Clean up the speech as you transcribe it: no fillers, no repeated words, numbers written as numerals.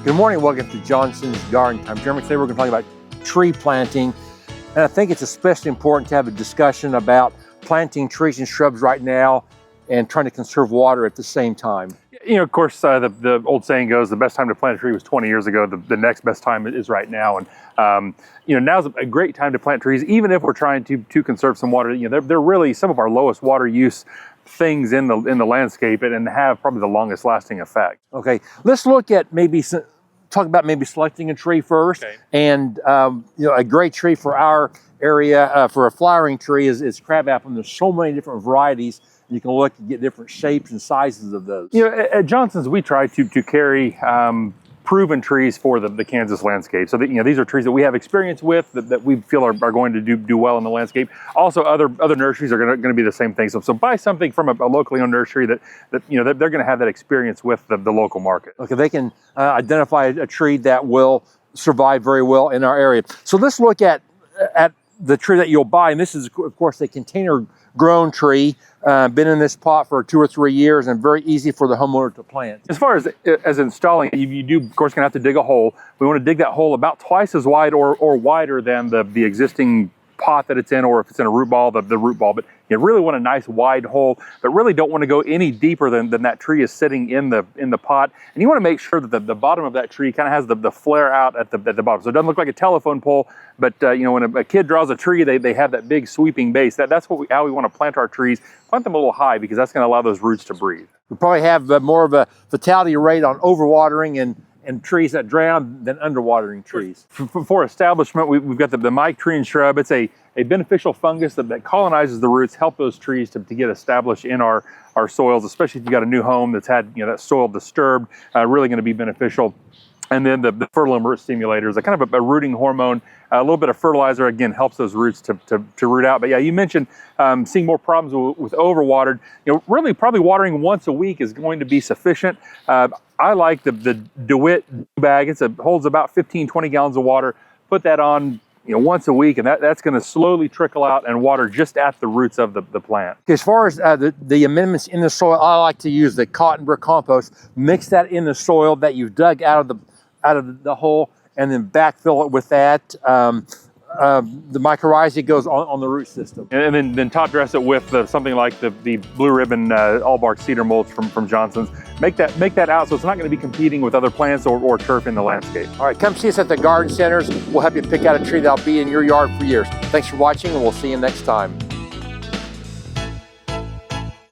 Good morning, welcome to Johnson's Garden Time. Jeremy, today we're going to talk about tree planting. And I think it's especially important to have a discussion about planting trees and shrubs right now and trying to conserve water at the same time. You know, of course, the old saying goes, the best time to plant a tree was 20 years ago. The next best time is right now. And, you know, now's a great time to plant trees, even if we're trying to conserve some water. You know, they're really some of our lowest water use things in the landscape and have probably the longest lasting effect. Okay, let's look at talk about maybe selecting a tree first. Okay. And, you know, a great tree for our area, for a flowering tree is crabapple. And there's so many different varieties. You can look and get different shapes and sizes of those. You know, at Johnson's, we try to carry proven trees for the Kansas landscape. So that, you know, these are trees that we have experience with that we feel are going to do well in the landscape. Also, other nurseries are going to be the same thing. So buy something from a locally owned nursery that you know that they're going to have that experience with the local market. Okay, they can identify a tree that will survive very well in our area. So let's look at the tree that you'll buy, and this is of course a container grown tree, been in this pot for 2 or 3 years and very easy for the homeowner to plant. As far as installing, you do of course gonna have to dig a hole. We want to dig that hole about twice as wide or wider than the existing pot that it's in, or if it's in a root ball, the root ball. But you really want a nice wide hole, but really don't want to go any deeper than that tree is sitting in the pot. And you want to make sure that the bottom of that tree kind of has the flare out at the bottom, so it doesn't look like a telephone pole. But you know, when a kid draws a tree, they have that big sweeping base. That's how we want to plant our trees. Plant them a little high because that's going to allow those roots to breathe. We probably have more of a fatality rate on overwatering and trees that drown than underwatering trees. For establishment, we've got the Mike tree and shrub. It's a beneficial fungus that colonizes the roots, help those trees to get established in our soils, especially if you got a new home that's had, you know, that soil disturbed, really going to be beneficial. And then the fertile root stimulator is a kind of a rooting hormone. A little bit of fertilizer, again, helps those roots to root out. But yeah, you mentioned seeing more problems with overwatered. You know, really probably watering once a week is going to be sufficient. I like the DeWitt bag. It holds about 15, 20 gallons of water. Put that on, you know, once a week, and that's going to slowly trickle out and water just at the roots of the plant. As far as the amendments in the soil, I like to use the cotton brick compost. Mix that in the soil that you've dug out of the hole, and then backfill it with that. The mycorrhizae goes on the root system. And then top dress it with something like the blue ribbon all bark cedar mulch from Johnson's. Make that out so it's not going to be competing with other plants or turf in the landscape. All right, come see us at the garden centers. We'll help you pick out a tree that'll be in your yard for years. Thanks for watching, and we'll see you next time.